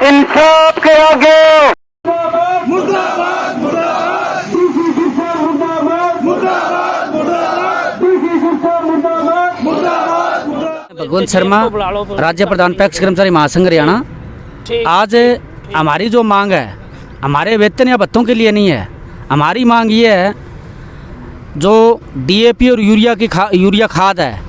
इंसाफ के आगे मुर्दाबाद मुर्दाबाद डीसी सिरसा मुर्दाबाद मुर्दाबाद मुर्दाबाद डीसी सिरसा मुर्दाबाद मुर्दाबाद मुर्दाबाद। भगवंत शर्मा, राज्य प्रधान पैक्स कर्मचारी महासंघ हरियाणा। आज हमारी जो मांग है हमारे वेतन या भत्तों के लिए नहीं है। हमारी मांग ये है, जो डीएपी और यूरिया खाद है,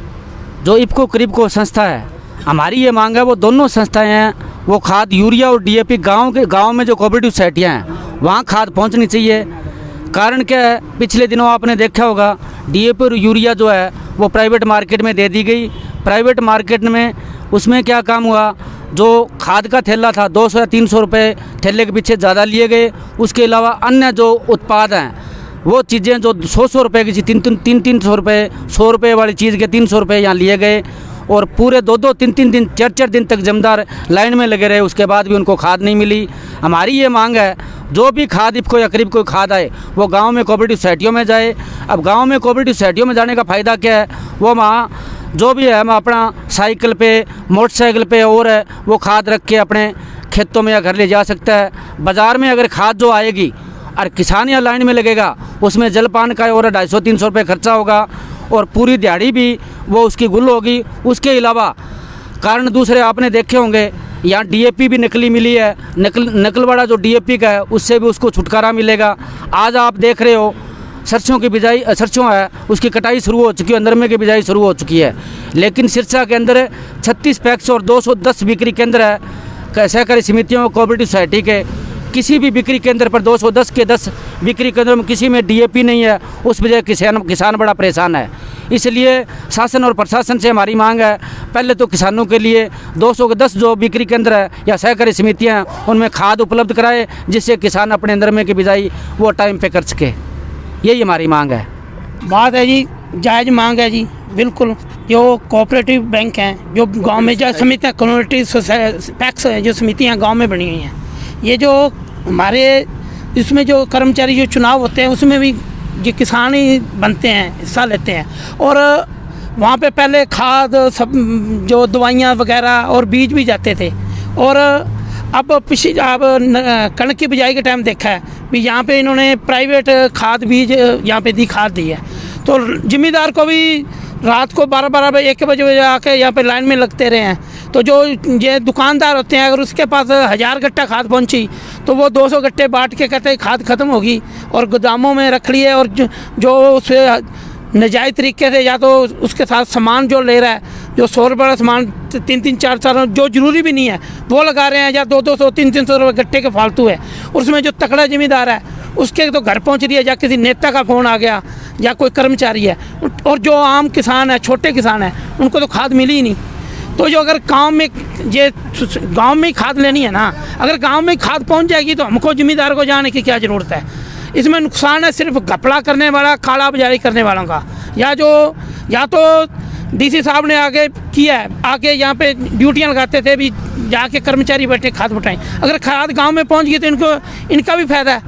जो इफको करीबको संस्था है, हमारी ये मांग है वो दोनों संस्थाएं हैं, वो खाद यूरिया और डीएपी गांव में जो कोऑपरेटिव सोसाइटियाँ हैं वहाँ खाद पहुँचनी चाहिए। कारण क्या है, पिछले दिनों आपने देखा होगा डीएपी और यूरिया जो है वो प्राइवेट मार्केट में दे दी गई। प्राइवेट मार्केट में उसमें क्या काम हुआ, जो खाद का थैला था 200 या 300 रुपये थैले के पीछे ज़्यादा लिए गए। उसके अलावा अन्य जो उत्पाद हैं वो चीज़ें जो 100 रुपये की 300 रुपये 100 रुपये वाली चीज़ के 300 रुपये यहाँ लिए गए और पूरे 2-2 3-3 दिन 4-4 दिन तक जमदार लाइन में लगे रहे। उसके बाद भी उनको खाद नहीं मिली। हमारी ये मांग है, जो भी खाद इफको या करीब कोई खाद आए वो गांव में कोऑपरेटिव सोसाइटियों में जाए। अब गांव में कोऑपरेटिव सोसाइटियों में जाने का फ़ायदा क्या है, वो वहाँ जो भी है हम अपना साइकिल पे मोटरसाइकिल पे और है वो खाद रख के अपने खेतों में या घर ले जा सकता है। बाज़ार में अगर खाद जो आएगी और किसान या लाइन में लगेगा उसमें जलपान का और 250-300 रुपये खर्चा होगा और पूरी दिहाड़ी भी वो उसकी गुल होगी। उसके अलावा कारण दूसरे आपने देखे होंगे, यहाँ डीएपी भी नकली मिली है। नकल वाला जो डीएपी का है उससे भी उसको छुटकारा मिलेगा। आज आप देख रहे हो सरसों की बिजाई, सरसों है उसकी कटाई शुरू हो चुकी है, अंदरमे की बिजाई शुरू हो चुकी है। लेकिन सिरसा के अंदर 36 पैक्स और 210 बिक्री केंद्र है सहकारी समितियों कोऑपरेटिव सोसाइटी के। किसी भी बिक्री केंद्र पर 210 के 10 बिक्री केंद्रों में किसी में डीएपी नहीं है। उस वजह किसान बड़ा परेशान है। इसलिए शासन और प्रशासन से हमारी मांग है, पहले तो किसानों के लिए 210 जो बिक्री केंद्र है या सहकारी समितियाँ हैं उनमें खाद उपलब्ध कराए, जिससे किसान अपने अंदरमे की बिजाई वो टाइम पे कर सके। यही हमारी मांग है। बात है जी, जायज़ मांग है जी, बिल्कुल। जो कोऑपरेटिव बैंक हैं, जो गांव में जो समितियाँ कम्युनिटी पैक्स जो समितियाँ गांव में बनी हुई हैं, ये जो हमारे इसमें जो कर्मचारी जो चुनाव होते हैं उसमें भी ये किसान ही बनते हैं, हिस्सा लेते हैं। और वहाँ पे पहले खाद सब जो दवाइयाँ वगैरह और बीज भी जाते थे। और अब कणक की बिजाई के टाइम देखा है भी यहाँ पे इन्होंने प्राइवेट खाद बीज यहाँ पे खाद दी है। तो ज़िम्मेदार को भी रात को 12-12 बजे 1 बजे आके यहाँ पे लाइन में लगते रहे हैं। तो जो ये दुकानदार होते हैं, अगर उसके पास 1000 गट्टा खाद पहुँची तो वो 200 गट्टे बांट के कहते हैं खाद ख़त्म होगी और गोदामों में रख लिए। और जो उसे नाजायज़ तरीके से या तो उसके साथ सामान जो ले रहा है, जो 100 रुपये वाला सामान 3-3 4-4 जो ज़रूरी भी नहीं है वो लगा रहे हैं, या 200-200 300-300 रुपये गट्टे के फालतू है। उसमें जो तकड़ा ज़िम्मेदार है उसके तो घर पहुंच रही है, या किसी नेता का फ़ोन आ गया या कोई कर्मचारी है। और जो आम किसान है, छोटे किसान है, उनको तो खाद मिली ही नहीं। तो जो अगर गांव में ही खाद लेनी है ना, अगर गांव में खाद पहुंच जाएगी तो हमको ज़िम्मेदार को जाने की क्या ज़रूरत है। इसमें नुकसान है सिर्फ घपला करने वाला, काला बाजारी करने वालों का। या तो डीसी साहब ने आगे किया है, आके यहाँ पे ड्यूटियाँ लगाते थे भी जाके कर्मचारी बैठे खाद बटाएं। अगर खाद गांव में पहुँच गई तो इनका भी फ़ायदा है,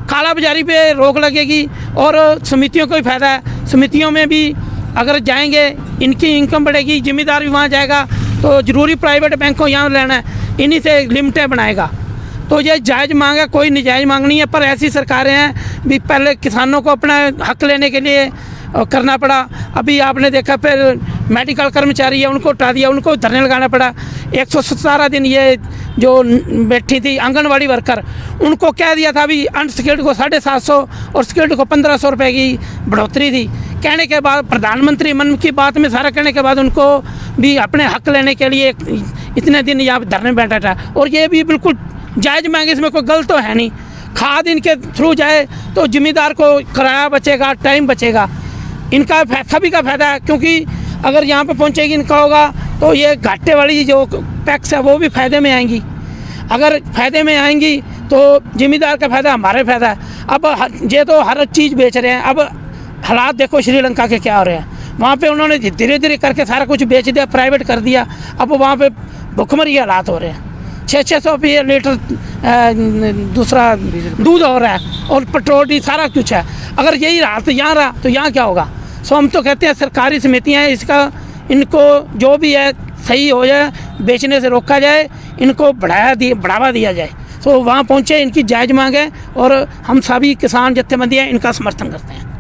काला बाजारी पे रोक लगेगी और समितियों को भी फ़ायदा है। समितियों में भी अगर जाएंगे इनकी इनकम बढ़ेगी, ज़िम्मेदार भी वहाँ जाएगा। तो ज़रूरी प्राइवेट बैंक को यहाँ लेना है, इन्हीं से लिमिटें बनाएगा। तो ये जायज़ मांग है, कोई नाजायज़ मांग नहीं है। पर ऐसी सरकारें हैं भी पहले किसानों को अपना हक लेने के लिए करना पड़ा। अभी आपने देखा फिर मेडिकल कर्मचारी है उनको हटा दिया, उनको धरने लगाना पड़ा। 117 दिन ये जो बैठी थी आंगनवाड़ी वर्कर, उनको कह दिया था भी अनस्किल्ड को 750 और स्किल्ड को 1500 रुपये की बढ़ोतरी थी। कहने के बाद प्रधानमंत्री मन की बात में सारा कहने के बाद उनको भी अपने हक लेने के लिए इतने दिन यहाँ धरने बैठा था। और ये भी बिल्कुल जायज़ मांग, इसमें कोई गलत तो है नहीं। खाद इनके थ्रू जाए तो ज़िम्मेदार को किराया बचेगा, टाइम बचेगा, इनका सभी का फ़ायदा है। क्योंकि अगर यहाँ पे पहुँचेगी इनका होगा तो ये घाटे वाली जो पैक्स है वो भी फ़ायदे में आएंगी। अगर फ़ायदे में आएंगी तो ज़िम्मेदार का फ़ायदा, हमारे फ़ायदा है। अब ये तो हर चीज़ बेच रहे हैं। अब हालात देखो श्रीलंका के क्या हो रहे हैं, वहाँ पे उन्होंने धीरे धीरे करके सारा कुछ बेच दिया, प्राइवेट कर दिया। अब वहाँ पे भुखमरी हालात हो रहे हैं। 600 रुपये लीटर दूसरा दूध हो रहा है और पेट्रोल भी सारा कुछ है। अगर यही रहा तो यहाँ रहा तो यहाँ क्या होगा। सो हम तो कहते हैं सरकारी समितियाँ हैं, इसका इनको जो भी है सही हो जाए, बेचने से रोका जाए, इनको बढ़ावा दिया जाए। तो वहाँ पहुँचे, इनकी जायज़ मांग है और हम सभी किसान जत्थेबंदियाँ इनका समर्थन करते हैं।